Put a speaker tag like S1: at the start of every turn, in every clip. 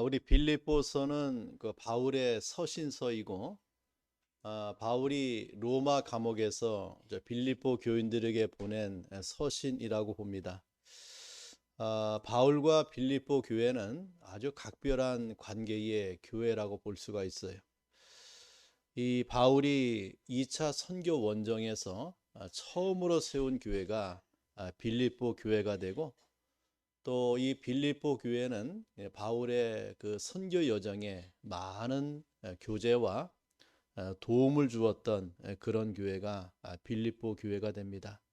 S1: 우리 빌립보서는 그 바울의 서신서이고, 바울이 로마 감옥에서 빌립보 교인들에게 보낸 서신이라고 봅니다. 바울과 빌립보 교회는 아주 각별한 관계의 교회라고 볼 수가 있어요. 이 바울이 2차 선교 원정에서 처음으로 세운 교회가 빌립보 교회가 되고, 또 이 빌립보 교회는 바울의 그 선교 여정에 많은 교제와 도움을 주었던 그런 교회가 빌립보 교회가 됩니다.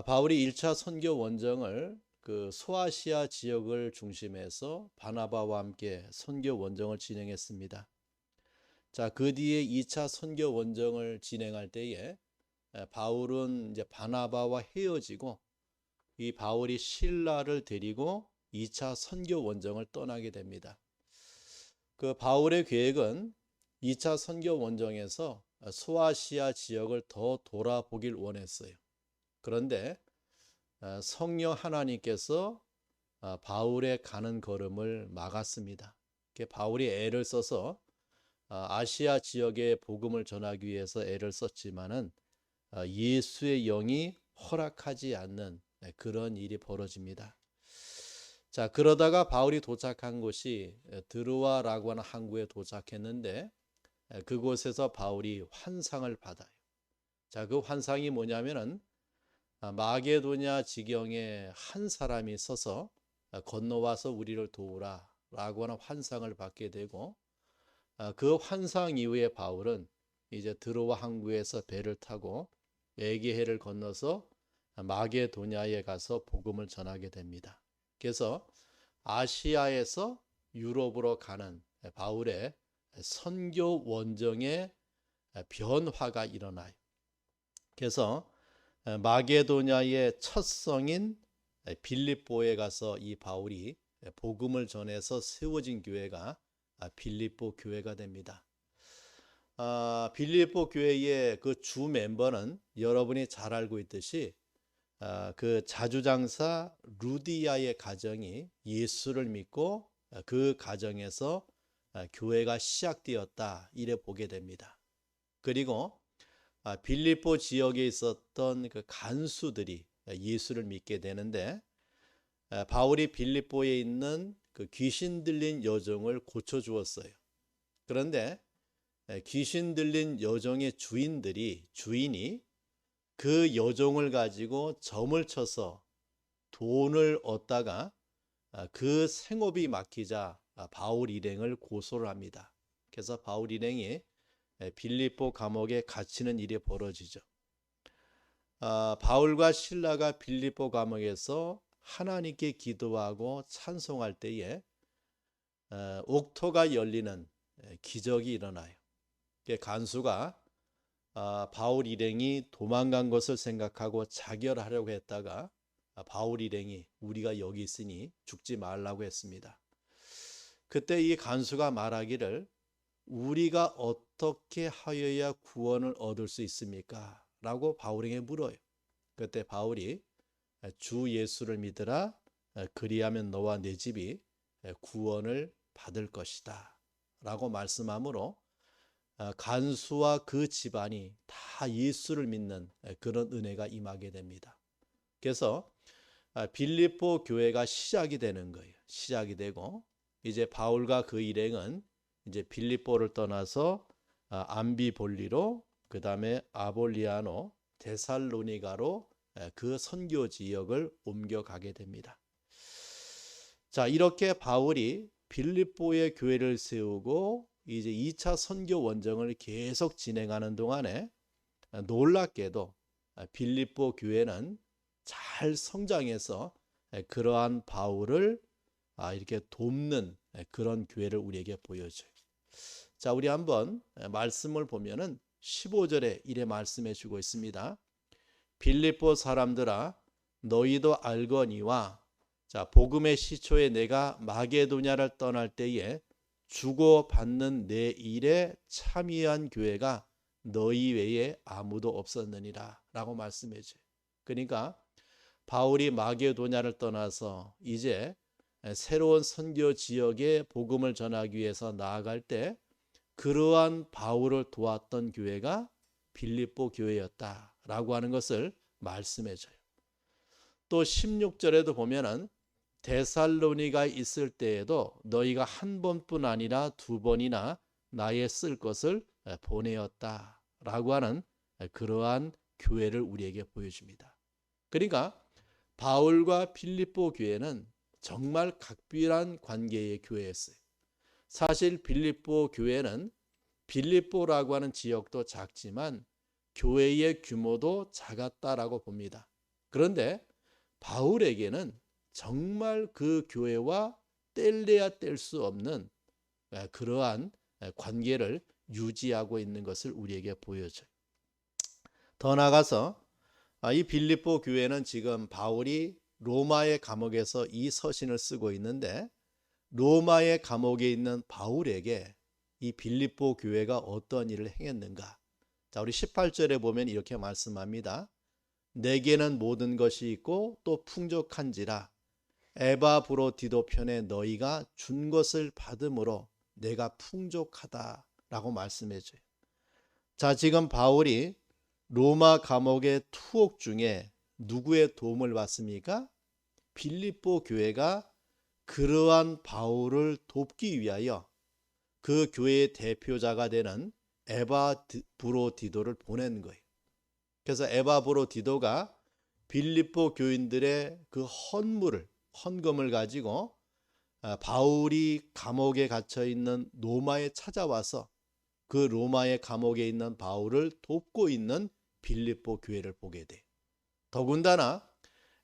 S1: 바울이 1차 선교 원정을 그 소아시아 지역을 중심해서 바나바와 함께 선교 원정을 진행했습니다. 자, 그 뒤에 2차 선교 원정을 진행할 때에 바울은 이제 바나바와 헤어지고, 이 바울이 실라를 데리고 2차 선교 원정을 떠나게 됩니다. 그 바울의 계획은 2차 선교 원정에서 소아시아 지역을 더 돌아보길 원했어요. 그런데 성령 하나님께서 바울의 가는 걸음을 막았습니다. 바울이 애를 써서 아시아 지역에 복음을 전하기 위해서 애를 썼지만은 예수의 영이 허락하지 않는 그런 일이 벌어집니다. 자, 그러다가 바울이 도착한 곳이 드로아라고 하는 항구에 도착했는데, 그곳에서 바울이 환상을 받아요. 자, 그 환상이 뭐냐면은 마게도냐 지경에 한 사람이 서서 건너와서 우리를 도우라 라고 하는 환상을 받게 되고, 그 환상 이후에 바울은 이제 드로아 항구에서 배를 타고 에게해를 건너서 마게도냐에 가서 복음을 전하게 됩니다. 그래서 아시아에서 유럽으로 가는 바울의 선교 원정의 변화가 일어나요. 그래서 마게도냐의 첫 성인 빌립보에 가서 이 바울이 복음을 전해서 세워진 교회가 빌립보 교회가 됩니다. 빌립보 교회의 그 주 멤버는 여러분이 잘 알고 있듯이 그 자주장사 루디아의 가정이 예수를 믿고 그 가정에서 교회가 시작되었다, 이래 보게 됩니다. 그리고 빌립보 지역에 있었던 그 간수들이 예수를 믿게 되는데, 바울이 빌립보에 있는 그 귀신 들린 여종을 고쳐 주었어요. 그런데 귀신 들린 여종의 주인이 그 여종을 가지고 점을 쳐서 돈을 얻다가 그 생업이 막히자 바울 일행을 고소를 합니다. 그래서 바울 일행이 빌립보 감옥에 갇히는 일이 벌어지죠. 바울과 실라가 빌립보 감옥에서 하나님께 기도하고 찬송할 때에 옥토가 열리는 기적이 일어나요. 간수가 바울 일행이 도망간 것을 생각하고 자결하려고 했다가 바울 일행이 우리가 여기 있으니 죽지 말라고 했습니다. 그때 이 간수가 말하기를, 우리가 어떻게 하여야 구원을 얻을 수 있습니까? 라고 바울에게 물어요. 그때 바울이 주 예수를 믿으라, 그리하면 너와 내 집이 구원을 받을 것이다 라고 말씀하므로 간수와 그 집안이 다 예수를 믿는 그런 은혜가 임하게 됩니다. 그래서 빌립보 교회가 시작이 되는 거예요. 시작이 되고, 이제 바울과 그 일행은 이제 빌립보를 떠나서 암비볼리로, 그 다음에 아볼리아노, 데살로니가로 그 선교 지역을 옮겨가게 됩니다. 자, 이렇게 바울이 빌립보의 교회를 세우고 이제 2차 선교 원정을 계속 진행하는 동안에 놀랍게도 빌립보 교회는 잘 성장해서 그러한 바울을 이렇게 돕는 그런 교회를 우리에게 보여줘요. 자, 우리 한번 말씀을 보면은 15절에 이래 말씀해 주고 있습니다. 빌립보 사람들아, 너희도 알거니와, 자, 복음의 시초에 내가 마게도냐를 떠날 때에 주고받는 내 일에 참여한 교회가 너희 외에 아무도 없었느니라 라고 말씀해 줘요. 그러니까 바울이 마게도냐를 떠나서 이제 새로운 선교 지역에 복음을 전하기 위해서 나아갈 때 그러한 바울을 도왔던 교회가 빌립보 교회였다라고 하는 것을 말씀해 줘요. 또 16절에도 보면은 데살로니가에 있을 때에도 너희가 한 번뿐 아니라 두 번이나 나의 쓸 것을 보내었다라고 하는 그러한 교회를 우리에게 보여줍니다. 그러니까 바울과 빌립보 교회는 정말 각별한 관계의 교회였어요. 사실 빌립보 교회는 빌립보라고 하는 지역도 작지만 교회의 규모도 작았다라고 봅니다. 그런데 바울에게는 정말 그 교회와 뗄래야 뗄 수 없는 그러한 관계를 유지하고 있는 것을 우리에게 보여줘요. 더 나아가서 이 빌립보 교회는 지금 바울이 로마의 감옥에서 이 서신을 쓰고 있는데 로마의 감옥에 있는 바울에게 이 빌립보 교회가 어떤 일을 행했는가? 자, 우리 18절에 보면 이렇게 말씀합니다. 내게는 모든 것이 있고 또 풍족한지라 에바브로디도 편에 너희가 준 것을 받음으로 내가 풍족하다라고 말씀해 줘요. 자, 지금 바울이 로마 감옥의 투옥 중에 누구의 도움을 받습니까? 빌립보 교회가 그러한 바울을 돕기 위하여 그 교회의 대표자가 되는 에바브로디도를 보낸 거예요. 그래서 에바브로디도가 빌립보 교인들의 그 헌금을 가지고 바울이 감옥에 갇혀 있는 로마에 찾아와서 그 로마의 감옥에 있는 바울을 돕고 있는 빌립보 교회를 보게 돼. 더군다나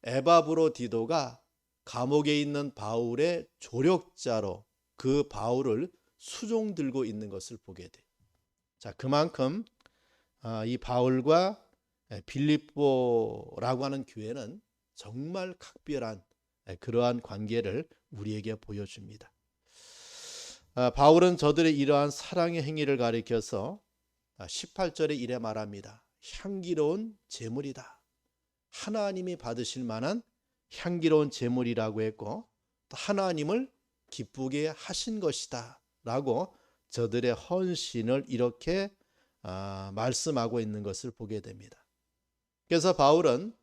S1: 에바브로디도가 감옥에 있는 바울의 조력자로 그 바울을 수종 들고 있는 것을 보게 돼. 자, 그만큼 이 바울과 빌립보라고 하는 교회는 정말 각별한 그러한 관계를 우리에게 보여줍니다. 바울은 저들의 이러한 사랑의 행위를 가리켜서 18절에 이래 말합니다. 향기로운 제물이다. 하나님이 받으실 만한 향기로운 제물이라고 했고 또 하나님을 기쁘게 하신 것이다 라고 저들의 헌신을 이렇게 말씀하고 있는 것을 보게 됩니다. 그래서 바울은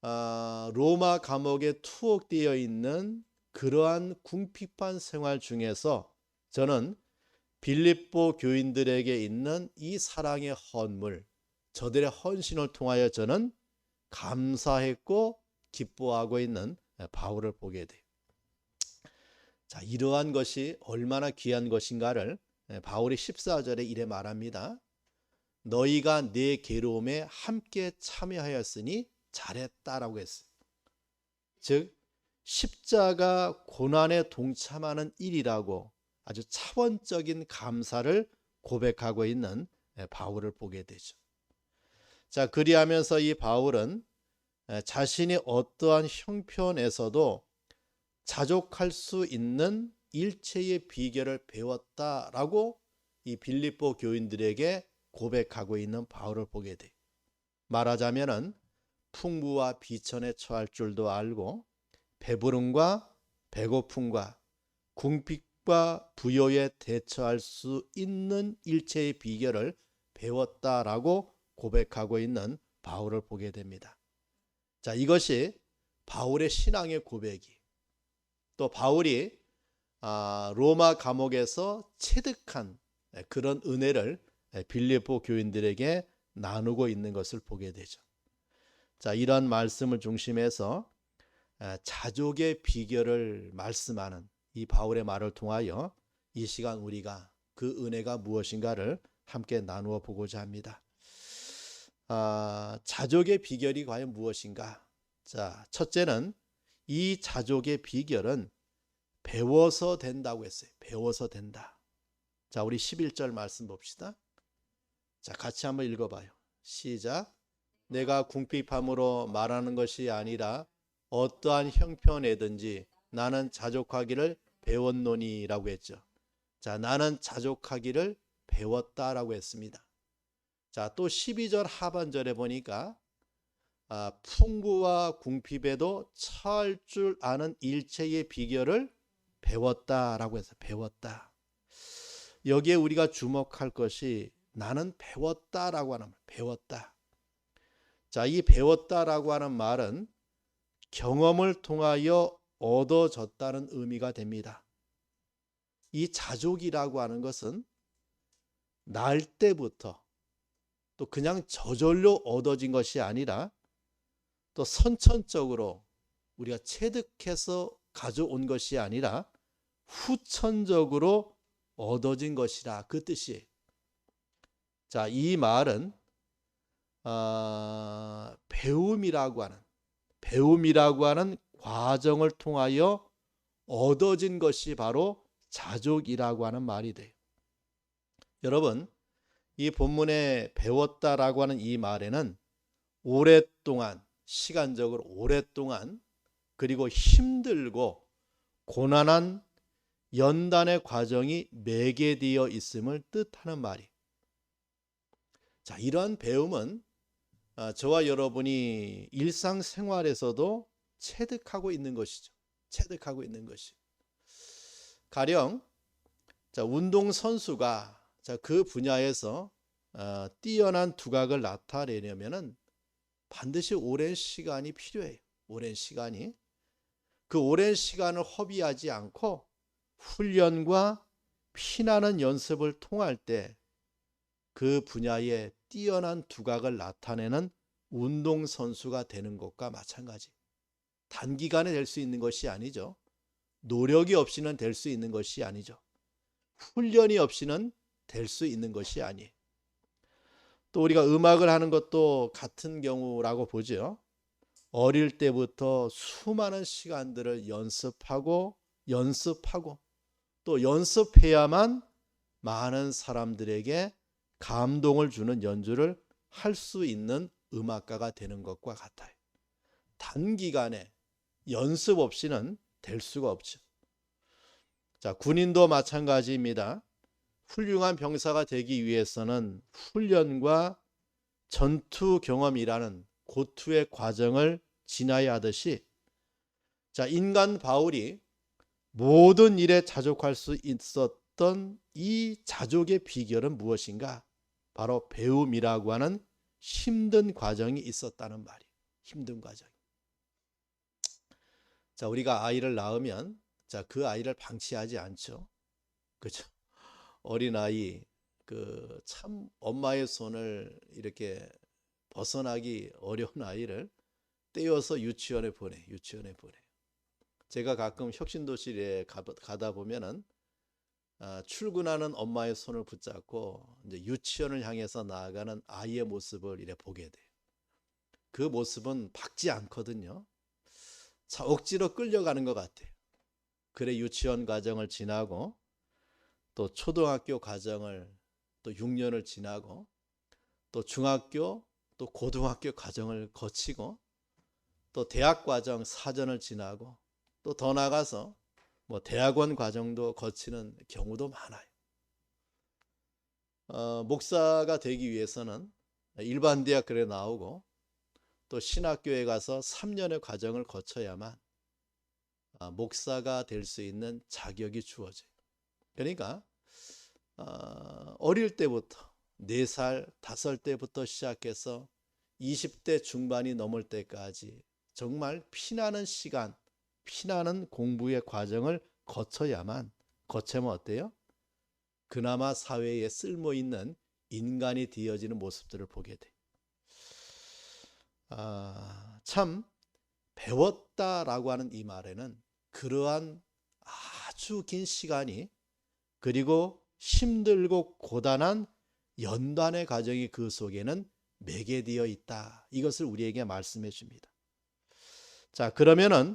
S1: 로마 감옥에 투옥되어 있는 그러한 궁핍한 생활 중에서 저는 빌립보 교인들에게 있는 이 사랑의 헌물, 저들의 헌신을 통하여 저는 감사했고 기뻐하고 있는 바울을 보게 돼요. 자, 이러한 것이 얼마나 귀한 것인가를 바울이 14절에 이래 말합니다. 너희가 내 괴로움에 함께 참여하였으니 잘했다라고 했어요. 즉 십자가 고난에 동참하는 일이라고 아주 차원적인 감사를 고백하고 있는 바울을 보게 되죠. 자, 그리하면서 이 바울은 자신이 어떠한 형편에서도 자족할 수 있는 일체의 비결을 배웠다라고 이 빌립보 교인들에게 고백하고 있는 바울을 보게 돼. 말하자면은 풍부와 비천에 처할 줄도 알고 배부름과 배고픔과 궁핍과 부요에 대처할 수 있는 일체의 비결을 배웠다라고 고백하고 있는 바울을 보게 됩니다. 자, 이것이 바울의 신앙의 고백이 또 바울이 로마 감옥에서 체득한 그런 은혜를 빌립보 교인들에게 나누고 있는 것을 보게 되죠. 자, 이런 말씀을 중심해서 자족의 비결을 말씀하는 이 바울의 말을 통하여 이 시간 우리가 그 은혜가 무엇인가를 함께 나누어 보고자 합니다. 자족의 비결이 과연 무엇인가? 자, 첫째는 이 자족의 비결은 배워서 된다고 했어요. 배워서 된다. 자, 우리 11절 말씀 봅시다. 자, 같이 한번 읽어봐요. 시작. 내가 궁핍함으로 말하는 것이 아니라 어떠한 형편에든지 나는 자족하기를 배웠노니라고 했죠. 자, 나는 자족하기를 배웠다라고 했습니다. 자, 또 12절 하반절에 보니까 풍부와 궁핍에도 처할 줄 아는 일체의 비결을 배웠다라고 해서 배웠다. 여기에 우리가 주목할 것이 나는 배웠다라고 하는 말, 배웠다. 자, 이 배웠다라고 하는 말은 경험을 통하여 얻어졌다는 의미가 됩니다. 이 자족이라고 하는 것은 날 때부터 또 그냥 저절로 얻어진 것이 아니라 또 선천적으로 우리가 체득해서 가져온 것이 아니라 후천적으로 얻어진 것이라 그 뜻이에요. 자, 이 말은 배움이라고 하는 과정을 통하여 얻어진 것이 바로 자족이라고 하는 말이 돼요. 여러분, 이 본문에 배웠다라고 하는 이 말에는 오랫동안, 시간적으로 오랫동안, 그리고 힘들고 고난한 연단의 과정이 매개되어 있음을 뜻하는 말이에요. 자, 이러한 배움은 저와 여러분이 일상생활에서도 체득하고 있는 것이죠. 체득하고 있는 것이. 가령 운동선수가 그 분야에서 뛰어난 두각을 나타내려면 반드시 오랜 시간이 필요해요. 오랜 시간이. 그 오랜 시간을 허비하지 않고 훈련과 피나는 연습을 통할 때 그 분야에 뛰어난 두각을 나타내는 운동선수가 되는 것과 마찬가지. 단기간에 될 수 있는 것이 아니죠. 노력이 없이는 될 수 있는 것이 아니죠. 훈련이 없이는 될 수 있는 것이 아니에요. 또 우리가 음악을 하는 것도 같은 경우라고 보죠. 어릴 때부터 수많은 시간들을 연습하고 또 연습해야만 많은 사람들에게 감동을 주는 연주를 할 수 있는 음악가가 되는 것과 같아요. 단기간에 연습 없이는 될 수가 없죠. 자, 군인도 마찬가지입니다. 훌륭한 병사가 되기 위해서는 훈련과 전투 경험이라는 고투의 과정을 지나야 하듯이, 자, 인간 바울이 모든 일에 자족할 수 있었던 이 자족의 비결은 무엇인가? 바로 배움이라고 하는 힘든 과정이 있었다는 말이에요. 힘든 과정. 자, 우리가 아이를 낳으면 그 아이를 방치하지 않죠. 그죠? 어린아이 참 엄마의 손을 이렇게 벗어나기 어려운 아이를 떼어서 유치원에 보내. 제가 가끔 혁신도시에 가다 보면은 출근하는 엄마의 손을 붙잡고 이제 유치원을 향해서 나아가는 아이의 모습을 이렇게 보게 돼요. 그 모습은 박지 않거든요. 자, 억지로 끌려가는 것 같아요. 그래 유치원 과정을 지나고 또 초등학교 과정을 또 6년을 지나고 또 중학교 또 고등학교 과정을 거치고 또 대학 과정 4전을 지나고 또 더 나가서 대학원 과정도 거치는 경우도 많아요. 목사가 되기 위해서는 일반 대학교에 나오고 또 신학교에 가서 3년의 과정을 거쳐야만 목사가 될 수 있는 자격이 주어져요. 그러니까 어릴 때부터 4살, 5살때부터 시작해서 20대 중반이 넘을 때까지 정말 피나는 시간, 피나는 공부의 과정을 거쳐면 어때요? 그나마 사회에 쓸모있는 인간이 되어지는 모습들을 보게 돼요. 참 배웠다라고 하는 이 말에는 그러한 아주 긴 시간이 그리고 힘들고 고단한 연단의 과정이 그 속에는 매개되어 있다. 이것을 우리에게 말씀해 줍니다. 자, 그러면은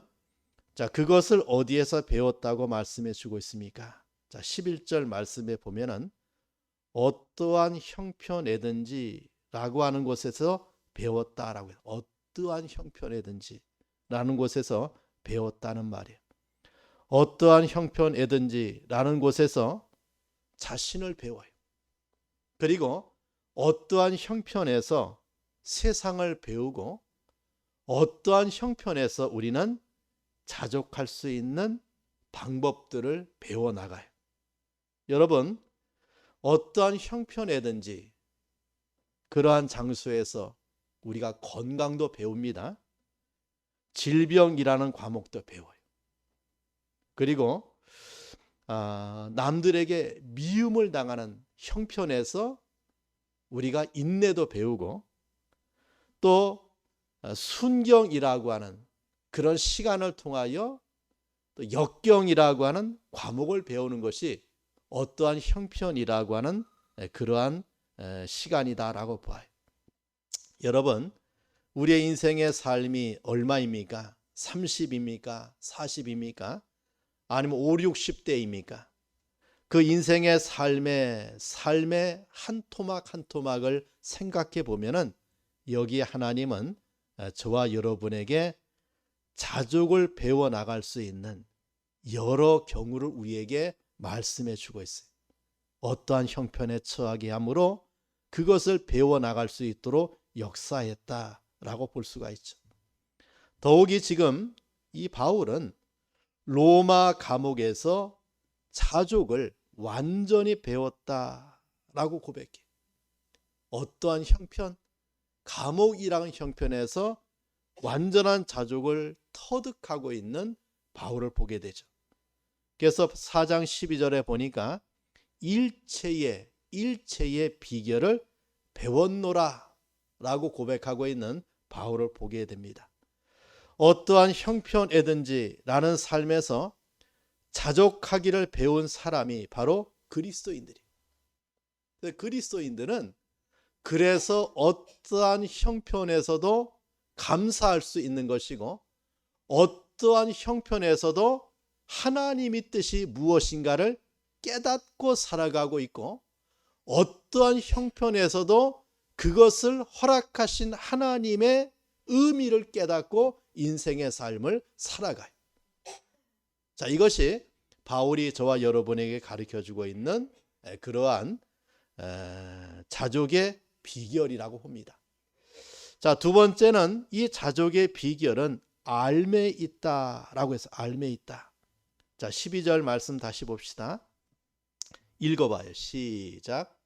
S1: 그것을 어디에서 배웠다고 말씀해 주고 있습니까? 자, 11절 말씀에 보면은 어떠한 형편에든지 라고 하는 곳에서 배웠다라고 해요. 어떠한 형편에든지 라는 곳에서 배웠다는 말이에요. 어떠한 형편에든지 라는 곳에서 자신을 배워요. 그리고 어떠한 형편에서 세상을 배우고 어떠한 형편에서 우리는 자족할 수 있는 방법들을 배워나가요. 여러분, 어떠한 형편이든지 그러한 장소에서 우리가 건강도 배웁니다. 질병이라는 과목도 배워요. 그리고 남들에게 미움을 당하는 형편에서 우리가 인내도 배우고, 또 순경이라고 하는 그런 시간을 통하여 또 역경이라고 하는 과목을 배우는 것이 어떠한 형편이라고 하는 그러한 시간이다라고 봐요. 여러분, 우리의 인생의 삶이 얼마입니까? 30입니까? 40입니까? 아니면 5, 60대입니까? 그 인생의 삶의 한 토막 한 토막을 생각해 보면은 여기에 하나님은 저와 여러분에게 자족을 배워 나갈 수 있는 여러 경우를 우리에게 말씀해 주고 있어요. 어떠한 형편에 처하게 함으로 그것을 배워 나갈 수 있도록 역사했다라고 볼 수가 있죠. 더욱이 지금 이 바울은 로마 감옥에서 자족을 완전히 배웠다라고 고백해. 어떠한 형편, 감옥이라는 형편에서 완전한 자족을 터득하고 있는 바울을 보게 되죠. 그래서 4장 12절에 보니까 일체의 비결을 배웠노라 라고 고백하고 있는 바울을 보게 됩니다. 어떠한 형편이든지 라는 삶에서 자족하기를 배운 사람이 바로 그리스도인들이에요. 그리스도인들은 그래서 어떠한 형편에서도 감사할 수 있는 것이고, 어떠한 형편에서도 하나님의 뜻이 무엇인가를 깨닫고 살아가고 있고, 어떠한 형편에서도 그것을 허락하신 하나님의 의미를 깨닫고 인생의 삶을 살아가요. 자, 이것이 바울이 저와 여러분에게 가르쳐주고 있는 그러한 자족의 비결이라고 봅니다. 자, 두 번째는 이 자족의 비결은 알매 있다라고 해서 알매 있다. 자, 12절 말씀 다시 봅시다. 읽어봐요. 시작.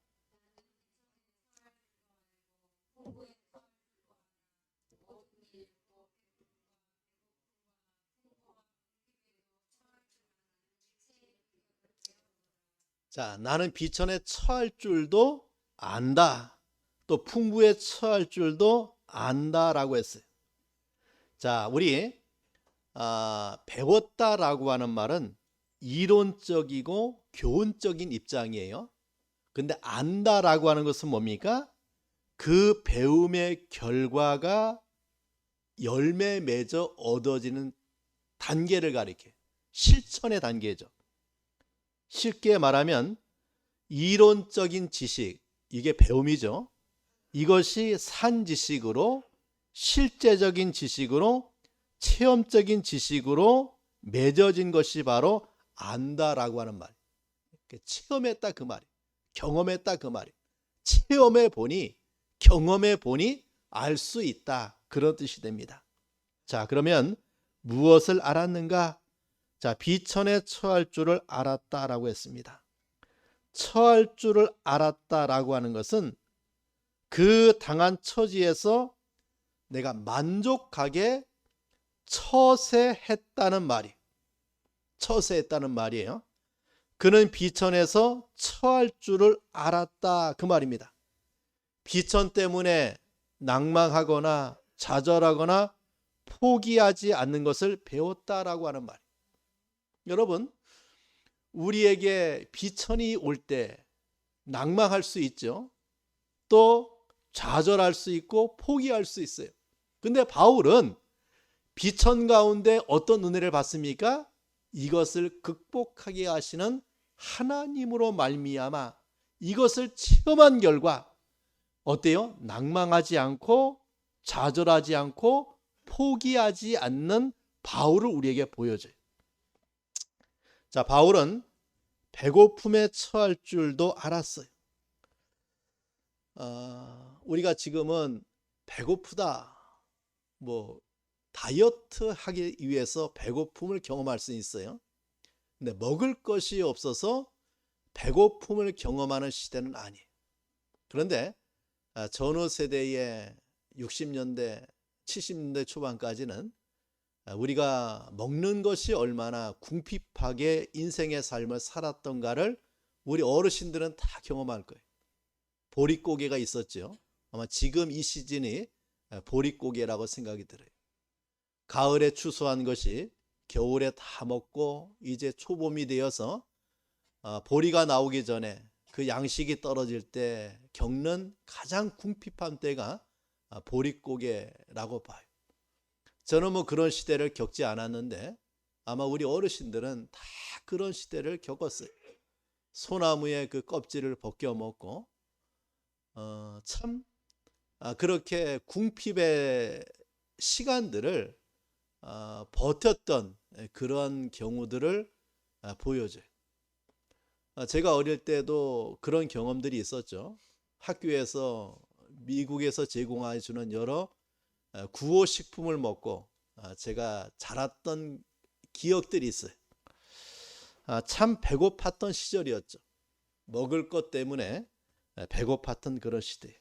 S1: 자, 나는 비천에 처할 줄도 안다. 또 풍부에 처할 줄도 안다라고 했어요. 자, 우리 배웠다라고 하는 말은 이론적이고 교훈적인 입장이에요. 근데 안다라고 하는 것은 뭡니까? 그 배움의 결과가 열매 맺어 얻어지는 단계를 가리켜. 실천의 단계죠. 쉽게 말하면 이론적인 지식, 이게 배움이죠. 이것이 산 지식으로, 실제적인 지식으로, 체험적인 지식으로 맺어진 것이 바로 안다라고 하는 말. 체험했다 그 말이, 경험했다 그 말이. 체험해 보니, 경험해 보니 알 수 있다, 그런 뜻이 됩니다. 자, 그러면 무엇을 알았는가? 자, 비천에 처할 줄을 알았다라고 했습니다. 처할 줄을 알았다라고 하는 것은 그 당한 처지에서 내가 만족하게 처세했다는 말이에요. 그는 비천에서 처할 줄을 알았다, 그 말입니다. 비천 때문에 낭망하거나 좌절하거나 포기하지 않는 것을 배웠다라고 하는 말. 여러분, 우리에게 비천이 올 때 낭망할 수 있죠. 또 좌절할 수 있고 포기할 수 있어요. 근데 바울은 비천 가운데 어떤 은혜를 받습니까? 이것을 극복하게 하시는 하나님으로 말미암아 이것을 체험한 결과 어때요? 낭망하지 않고 좌절하지 않고 포기하지 않는 바울을 우리에게 보여줘요. 자, 바울은 배고픔에 처할 줄도 알았어요. 우리가 지금은 배고프다, 뭐 다이어트 하기 위해서 배고픔을 경험할 수 있어요. 근데 먹을 것이 없어서 배고픔을 경험하는 시대는 아니에요. 그런데 전후 세대의 60년대, 70년대 초반까지는 우리가 먹는 것이 얼마나 궁핍하게 인생의 삶을 살았던가를 우리 어르신들은 다 경험할 거예요. 보릿고개가 있었죠. 아마 지금 이 시즌이 보릿고개라고 생각이 들어요. 가을에 추수한 것이 겨울에 다 먹고 이제 초봄이 되어서 보리가 나오기 전에 그 양식이 떨어질 때 겪는 가장 궁핍한 때가 보릿고개라고 봐요. 저는 뭐 그런 시대를 겪지 않았는데 아마 우리 어르신들은 다 그런 시대를 겪었어요. 소나무의 그 껍질을 벗겨 먹고 참 그렇게 궁핍의 시간들을 버텼던 그런 경우들을 보여줘요. 제가 어릴 때도 그런 경험들이 있었죠. 학교에서 미국에서 제공해 주는 여러 구호식품을 먹고 제가 자랐던 기억들이 있어요. 참 배고팠던 시절이었죠. 먹을 것 때문에 배고팠던 그런 시대.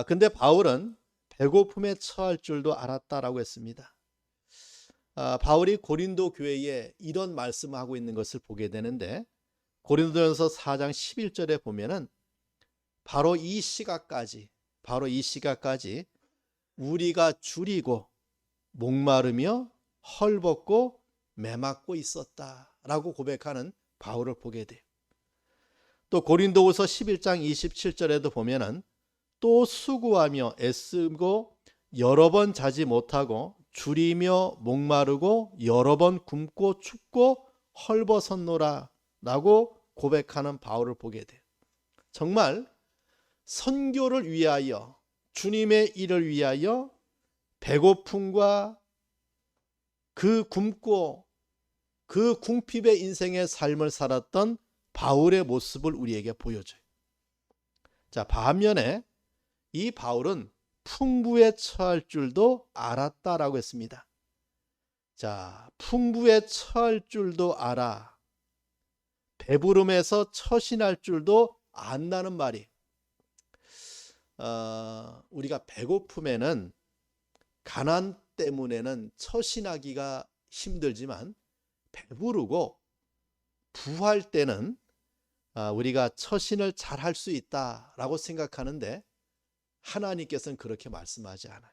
S1: 근데 바울은 배고픔에 처할 줄도 알았다라고 했습니다. 바울이 고린도 교회에 이런 말씀을 하고 있는 것을 보게 되는데 고린도전서 4장 11절에 보면은 바로 이 시각까지 우리가 줄이고 목마르며 헐벗고 매맞고 있었다라고 고백하는 바울을 보게 돼요. 또 고린도후서 11장 27절에도 보면은 또 수고하며 애쓰고 여러 번 자지 못하고 줄이며 목마르고 여러 번 굶고 춥고 헐벗었노라 라고 고백하는 바울을 보게 돼요. 정말 선교를 위하여 주님의 일을 위하여 배고픔과 그 굶고 그 궁핍의 인생의 삶을 살았던 바울의 모습을 우리에게 보여줘요. 자, 반면에 이 바울은 풍부에 처할 줄도 알았다라고 했습니다. 자, 풍부에 처할 줄도 알아. 배부름에서 처신할 줄도 안다는 말이. 우리가 배고픔에는 가난 때문에는 처신하기가 힘들지만 배부르고 부할 때는 우리가 처신을 잘 할 수 있다라고 생각하는데 하나님께서는 그렇게 말씀하지 않아요.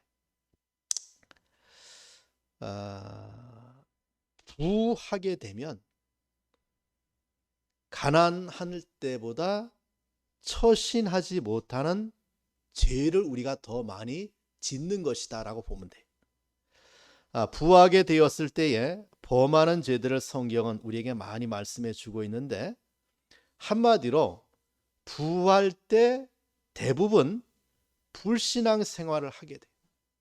S1: 부하게 되면 가난할 때보다 처신하지 못하는 죄를 우리가 더 많이 짓는 것이다 라고 보면 돼요. 부하게 되었을 때에 범하는 죄들을 성경은 우리에게 많이 말씀해 주고 있는데 한마디로 부할 때 대부분 불신앙 생활을 하게 돼요.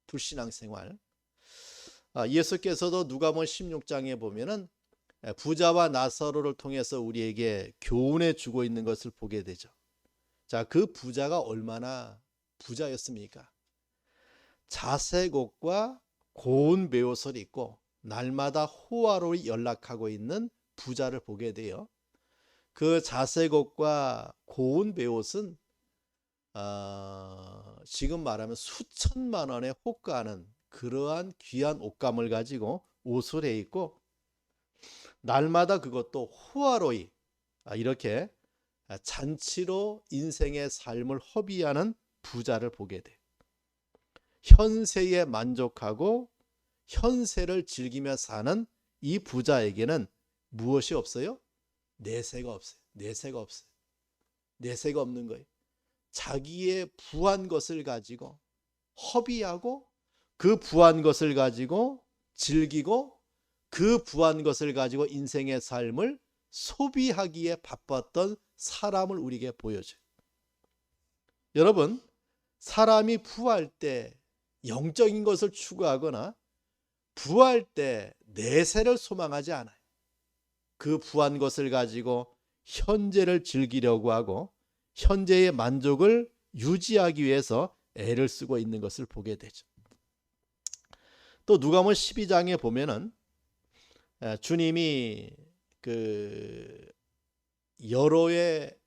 S1: 불신앙 생활. 예수께서도 누가복음 16장에 보면은 부자와 나사로를 통해서 우리에게 교훈해 주고 있는 것을 보게 되죠. 자, 그 부자가 얼마나 부자였습니까? 자색옷과 고운 베옷을 입고 날마다 호화로이 연락하고 있는 부자를 보게 돼요. 그 자색옷과 고운 베옷은 지금 말하면 수천만 원에 호가하는 그러한 귀한 옷감을 가지고 옷을 해 입고 날마다 그것도 호화로이 이렇게 잔치로 인생의 삶을 허비하는 부자를 보게 돼요. 현세에 만족하고 현세를 즐기며 사는 이 부자에게는 무엇이 없어요? 내세가 없어요. 내세가 없어요. 내세가 없는 거예요. 자기의 부한 것을 가지고 허비하고 그 부한 것을 가지고 즐기고 그 부한 것을 가지고 인생의 삶을 소비하기에 바빴던 사람을 우리에게 보여줘요. 여러분, 사람이 부할 때 영적인 것을 추구하거나 부할 때 내세를 소망하지 않아요. 그 부한 것을 가지고 현재를 즐기려고 하고 현재의 만족을 유지하기 위해서 애를 쓰고 있는 것을 보게 되죠. 또 누가복음 12장에 보면은 주님이 그 여로의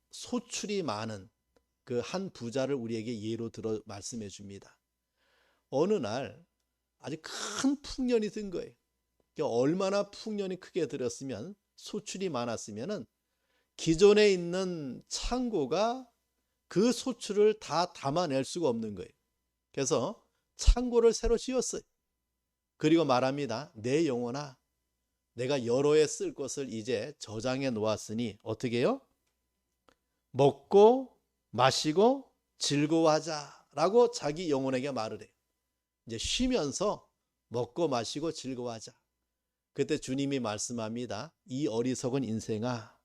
S1: 소출이 많은 그 한 부자를 우리에게 예로 들어 말씀해 줍니다. 어느 날 아주 큰 풍년이 든 거예요. 얼마나 풍년이 크게 들었으면, 소출이 많았으면은 기존에 있는 창고가 그 소출을 다 담아낼 수가 없는 거예요. 그래서 창고를 새로 지었어요. 그리고 말합니다. 내 영혼아, 내가 여로에 쓸 것을 이제 저장해 놓았으니 어떻게 해요? 먹고 마시고 즐거워하자 라고 자기 영혼에게 말을 해요. 이제 쉬면서 먹고 마시고 즐거워하자. 그때 주님이 말씀합니다. 이 어리석은 인생아,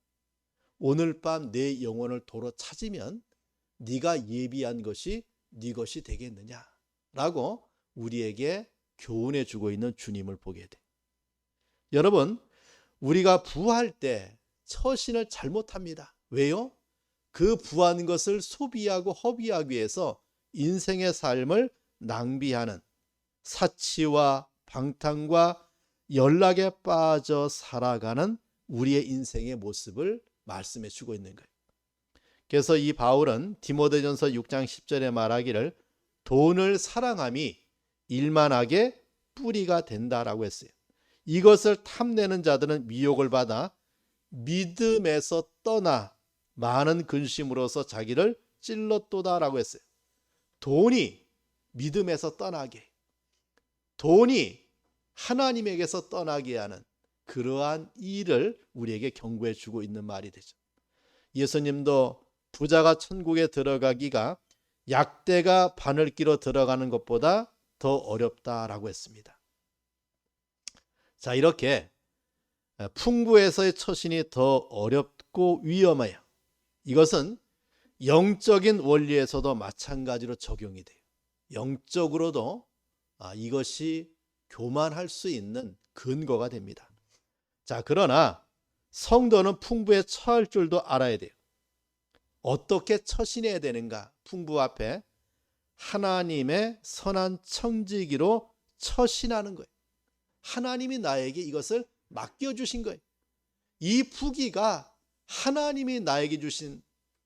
S1: 오늘 밤 내 영혼을 도로 찾으면 네가 예비한 것이 네 것이 되겠느냐 라고 우리에게 교훈해 주고 있는 주님을 보게 돼. 여러분, 우리가 부할 때 처신을 잘못합니다. 왜요? 그 부한 것을 소비하고 허비하기 위해서 인생의 삶을 낭비하는, 사치와 방탕과 연락에 빠져 살아가는 우리의 인생의 모습을 말씀해 주고 있는 거예요. 그래서 이 바울은 디모데전서 6장 10절에 말하기를 돈을 사랑함이 일만하게 뿌리가 된다라고 했어요. 이것을 탐내는 자들은 미혹을 받아 믿음에서 떠나 많은 근심으로서 자기를 찔렀도다라고 했어요. 돈이 믿음에서 떠나게, 돈이 하나님에게서 떠나게 하는 그러한 일을 우리에게 경고해 주고 있는 말이 되죠. 예수님도 부자가 천국에 들어가기가 약대가 바늘 끼러 들어가는 것보다 더 어렵다라고 했습니다. 자, 이렇게 풍부에서의 처신이 더 어렵고 위험해요. 이것은 영적인 원리에서도 마찬가지로 적용이 돼요. 영적으로도 이것이 교만할 수 있는 근거가 됩니다. 자, 그러나 성도는 풍부에 처할 줄도 알아야 돼요. 어떻게 처신해야 되는가? 풍부 앞에 하나님의 선한 청지기로 처신하는 거예요. 하나님이 나에게 이것을 맡겨주신 거예요. 이 부귀가 하나님이 나에게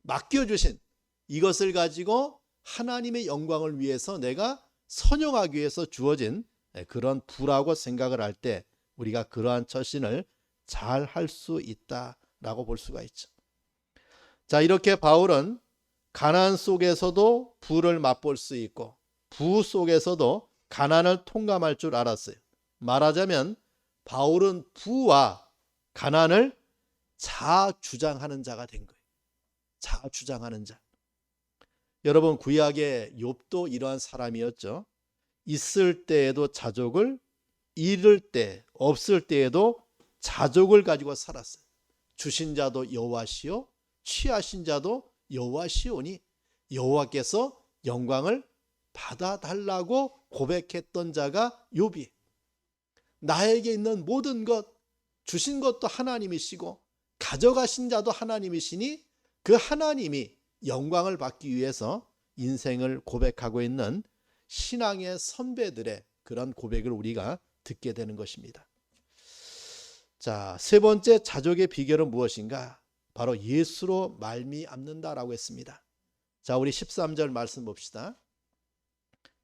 S1: 맡겨주신 이것을 가지고 하나님의 영광을 위해서 내가 선용하기 위해서 주어진 그런 부라고 생각을 할 때 우리가 그러한 처신을 잘 할 수 있다라고 볼 수가 있죠. 자, 이렇게 바울은 가난 속에서도 부를 맛볼 수 있고 부 속에서도 가난을 통감할 줄 알았어요. 말하자면 바울은 부와 가난을 자주장하는 자가 된 거예요. 자주장하는 자. 여러분, 구약의 욥도 이러한 사람이었죠. 있을 때에도 자족을, 잃을 때, 없을 때에도 자족을 가지고 살았어요. 주신 자도 여호와시요 취하신 자도 여호와시오니 여호와께서 영광을 받아달라고 고백했던 자가 욥이. 나에게 있는 모든 것, 주신 것도 하나님이시고 가져가신 자도 하나님이시니 그 하나님이 영광을 받기 위해서 인생을 고백하고 있는 신앙의 선배들의 그런 고백을 우리가 듣게 되는 것입니다. 자, 세 번째 자족의 비결은 무엇인가? 바로 예수로 말미암는다라고 했습니다. 자, 우리 13절 말씀 봅시다.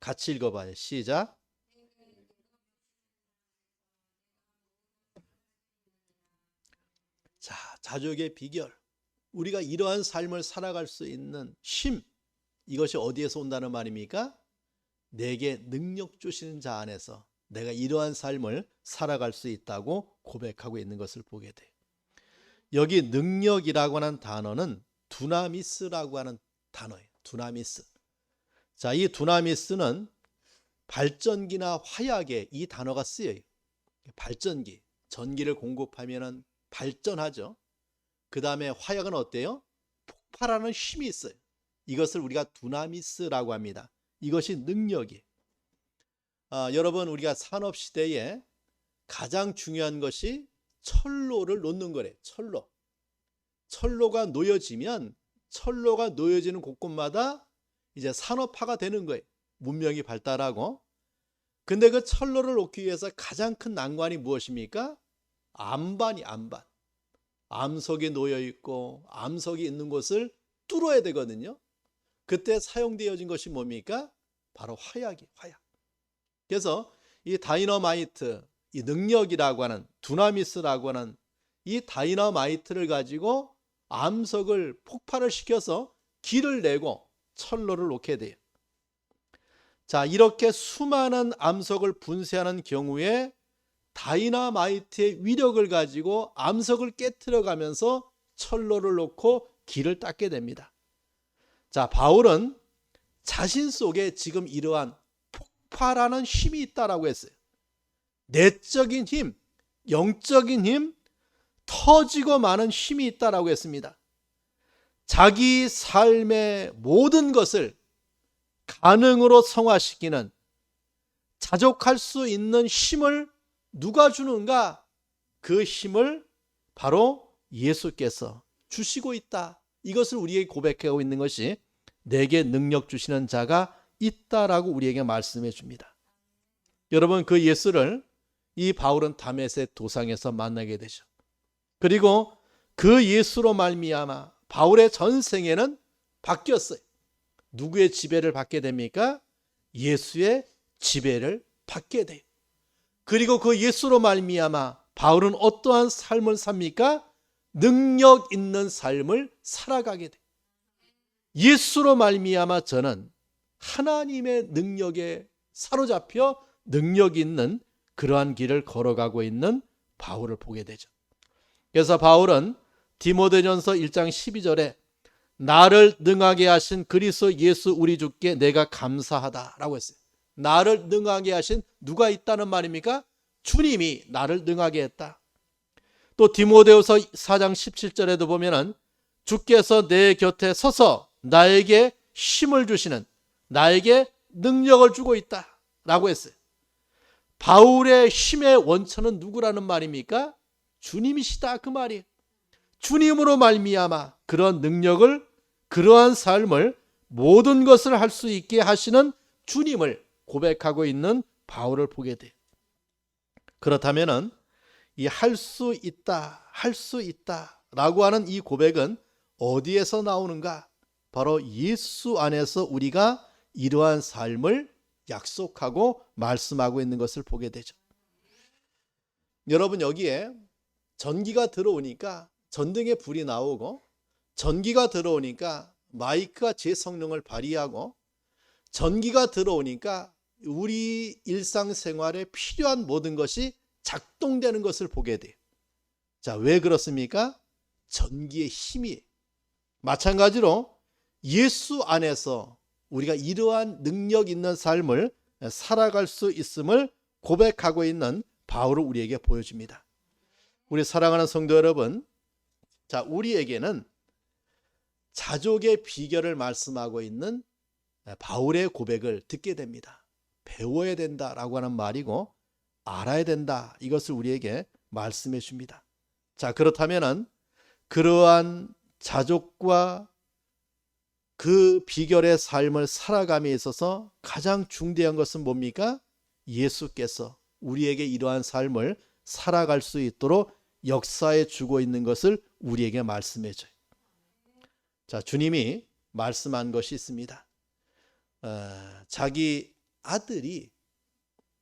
S1: 같이 읽어봐요. 시작. 자, 자족의 비결. 우리가 이러한 삶을 살아갈 수 있는 힘, 이것이 어디에서 온다는 말입니까? 내게 능력 주시는 자 안에서 내가 이러한 삶을 살아갈 수 있다고 고백하고 있는 것을 보게 돼요. 여기 능력이라고 하는 단어는 두나미스라고 하는 단어예요. 두나미스. 자, 이 두나미스는 발전기나 화약에 이 단어가 쓰여요. 발전기, 전기를 공급하면 발전하죠. 그 다음에 화약은 어때요? 폭발하는 힘이 있어요. 이것을 우리가 두나미스라고 합니다. 이것이 능력이에요. 여러분, 우리가 산업시대에 가장 중요한 것이 철로를 놓는 거래요. 철로가 놓여지면 철로가 놓여지는 곳곳마다 이제 산업화가 되는 거예요. 문명이 발달하고 근데 그 철로를 놓기 위해서 가장 큰 난관이 무엇입니까? 암반이 암반. 암석이 놓여 있고 암석이 있는 곳을 뚫어야 되거든요. 그때 사용되어진 것이 뭡니까? 바로 화약이 화약. 그래서 이 다이너마이트, 이 능력이라고 하는 두나미스라고 하는 이 다이너마이트를 가지고 암석을 폭발을 시켜서 길을 내고 철로를 놓게 돼요. 자, 이렇게 수많은 암석을 분쇄하는 경우에 다이너마이트의 위력을 가지고 암석을 깨트려 가면서 철로를 놓고 길을 닦게 됩니다. 자, 바울은 자신 속에 지금 이러한 폭발하는 힘이 있다라고 했어요. 내적인 힘, 영적인 힘, 터지고 마는 힘이 있다라고 했습니다. 자기 삶의 모든 것을 가능으로 성화시키는, 자족할 수 있는 힘을 누가 주는가? 그 힘을 바로 예수께서 주시고 있다. 이것을 우리에게 고백하고 있는 것이 내게 능력 주시는 자가 있다라고 우리에게 말씀해 줍니다. 여러분, 그 예수를 이 바울은 다메섹 도상에서 만나게 되죠. 그리고 그 예수로 말미암아 바울의 전생에는 바뀌었어요. 누구의 지배를 받게 됩니까? 예수의 지배를 받게 돼요. 그리고 그 예수로 말미암아 바울은 어떠한 삶을 삽니까? 능력 있는 삶을 살아가게 돼요. 예수로 말미암아 저는 하나님의 능력에 사로잡혀 능력 있는 그러한 길을 걸어가고 있는 바울을 보게 되죠. 그래서 바울은 디모데전서 1장 12절에 나를 능하게 하신 그리스도 예수 우리 주께 내가 감사하다라고 했어요. 나를 능하게 하신 누가 있다는 말입니까? 주님이 나를 능하게 했다. 또 디모데후서 4장 17절에도 보면은 주께서 내 곁에 서서 나에게 힘을 주시는, 나에게 능력을 주고 있다라고 했어요. 바울의 힘의 원천은 누구라는 말입니까? 주님이시다 그 말이에요. 주님으로 말미암아 그런 능력을, 그러한 삶을, 모든 것을 할 수 있게 하시는 주님을 고백하고 있는 바울을 보게 돼요. 그렇다면은 이 할 수 있다, 할 수 있다라고 하는 이 고백은 어디에서 나오는가? 바로 예수 안에서 우리가 이러한 삶을 약속하고 말씀하고 있는 것을 보게 되죠. 여러분, 여기에 전기가 들어오니까 전등에 불이 나오고, 전기가 들어오니까 마이크가 제 성능을 발휘하고, 전기가 들어오니까 우리 일상생활에 필요한 모든 것이 작동되는 것을 보게 돼요. 자, 왜 그렇습니까? 전기의 힘이. 마찬가지로 예수 안에서 우리가 이러한 능력 있는 삶을 살아갈 수 있음을 고백하고 있는 바울을 우리에게 보여줍니다. 우리 사랑하는 성도 여러분, 자, 우리에게는 자족의 비결을 말씀하고 있는 바울의 고백을 듣게 됩니다. 배워야 된다라고 하는 말이고, 알아야 된다, 이것을 우리에게 말씀해 줍니다. 자, 그렇다면은 그러한 자족과 그 비결의 삶을 살아감에 있어서 가장 중대한 것은 뭡니까? 예수께서 우리에게 이러한 삶을 살아갈 수 있도록 역사해 주고 있는 것을 우리에게 말씀해 줘요. 자, 주님이 말씀한 것이 있습니다. 자기 아들이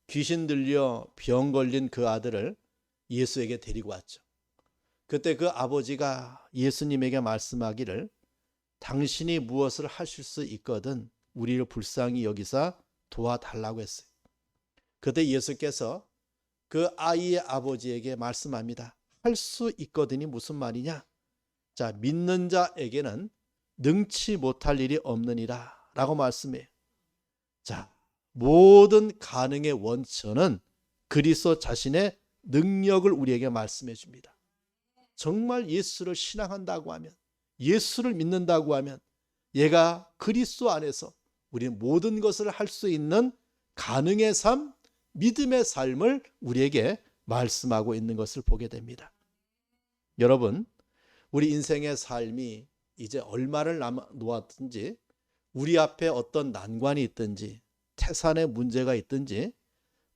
S1: 귀신 들려 병 걸린 그 아들을 예수에게 데리고 왔죠. 그때 그 아버지가 예수님에게 말씀하기를 당신이 무엇을 하실 수 있거든 우리를 불쌍히 여기사 도와달라고 했어요. 그때 예수께서 그 아이의 아버지에게 말씀합니다. 할 수 있거든이 무슨 말이냐? 자, 믿는 자에게는 능치 못할 일이 없느니라 라고 말씀해요. 자, 모든 가능의 원천은 그리스도 자신의 능력을 우리에게 말씀해 줍니다. 정말 예수를 신앙한다고 하면, 예수를 믿는다고 하면 얘가 그리스도 안에서 우리는 모든 것을 할 수 있는 가능의 삶, 믿음의 삶을 우리에게 말씀하고 있는 것을 보게 됩니다. 여러분, 우리 인생의 삶이 이제 얼마를 놓았든지, 우리 앞에 어떤 난관이 있든지, 태산의 문제가 있든지,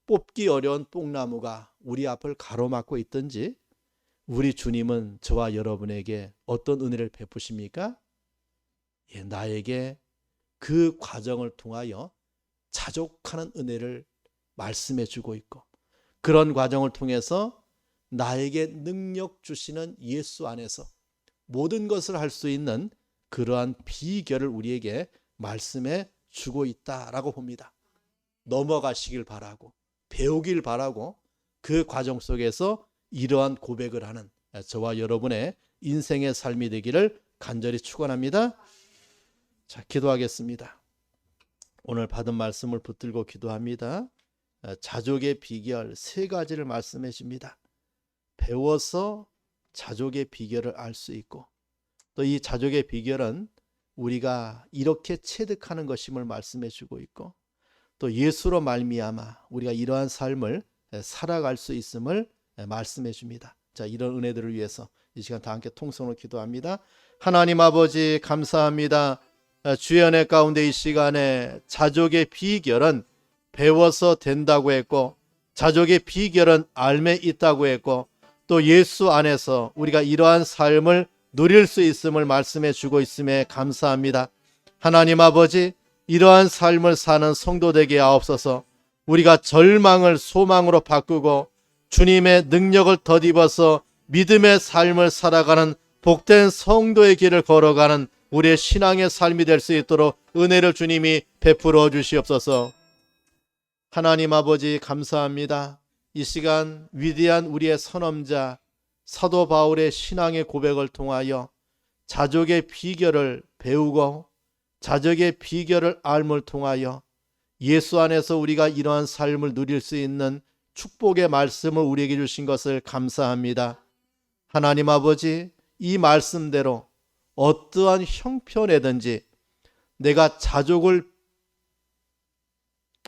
S1: 뽑기 어려운 뽕나무가 우리 앞을 가로막고 있든지 우리 주님은 저와 여러분에게 어떤 은혜를 베푸십니까? 나에게 그 과정을 통하여 자족하는 은혜를 말씀해 주고 있고, 그런 과정을 통해서 나에게 능력 주시는 예수 안에서 모든 것을 할 수 있는 그러한 비결을 우리에게 말씀해 주고 있다라고 봅니다. 넘어가시길 바라고, 배우길 바라고, 그 과정 속에서 이러한 고백을 하는 저와 여러분의 인생의 삶이 되기를 간절히 축원합니다. 자, 기도하겠습니다. 오늘 받은 말씀을 붙들고 기도합니다. 자족의 비결 3가지를 말씀해 줍니다. 배워서 자족의 비결을 알 수 있고, 또 이 자족의 비결은 우리가 이렇게 체득하는 것임을 말씀해 주고 있고, 또 예수로 말미암아 우리가 이러한 삶을 살아갈 수 있음을 말씀해 줍니다. 자, 이런 은혜들을 위해서 이 시간 다 함께 통성으로 기도합니다. 하나님 아버지, 감사합니다. 주의 은혜 가운데 이 시간에 자족의 비결은 배워서 된다고 했고, 자족의 비결은 알매 있다고 했고, 또 예수 안에서 우리가 이러한 삶을 누릴 수 있음을 말씀해 주고 있음에 감사합니다. 하나님 아버지, 이러한 삶을 사는 성도 되게 하옵소서. 우리가 절망을 소망으로 바꾸고 주님의 능력을 덧입어서 믿음의 삶을 살아가는 복된 성도의 길을 걸어가는 우리의 신앙의 삶이 될 수 있도록 은혜를 주님이 베풀어 주시옵소서. 하나님 아버지, 감사합니다. 이 시간 위대한 우리의 선험자 사도 바울의 신앙의 고백을 통하여 자족의 비결을 배우고 자족의 비결을 알물 통하여 예수 안에서 우리가 이러한 삶을 누릴 수 있는 축복의 말씀을 우리에게 주신 것을 감사합니다. 하나님 아버지, 이 말씀대로 어떠한 형편에든지 내가 자족을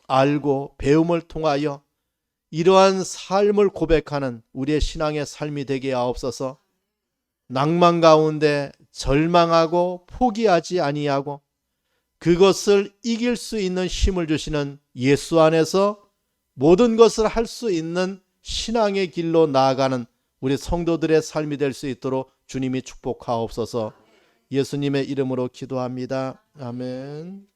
S1: 알고 배움을 통하여 이러한 삶을 고백하는 우리의 신앙의 삶이 되게 하옵소서. 낭만 가운데 절망하고 포기하지 아니하고 그것을 이길 수 있는 힘을 주시는 예수 안에서 모든 것을 할 수 있는 신앙의 길로 나아가는 우리 성도들의 삶이 될 수 있도록 주님이 축복하옵소서. 예수님의 이름으로 기도합니다. 아멘.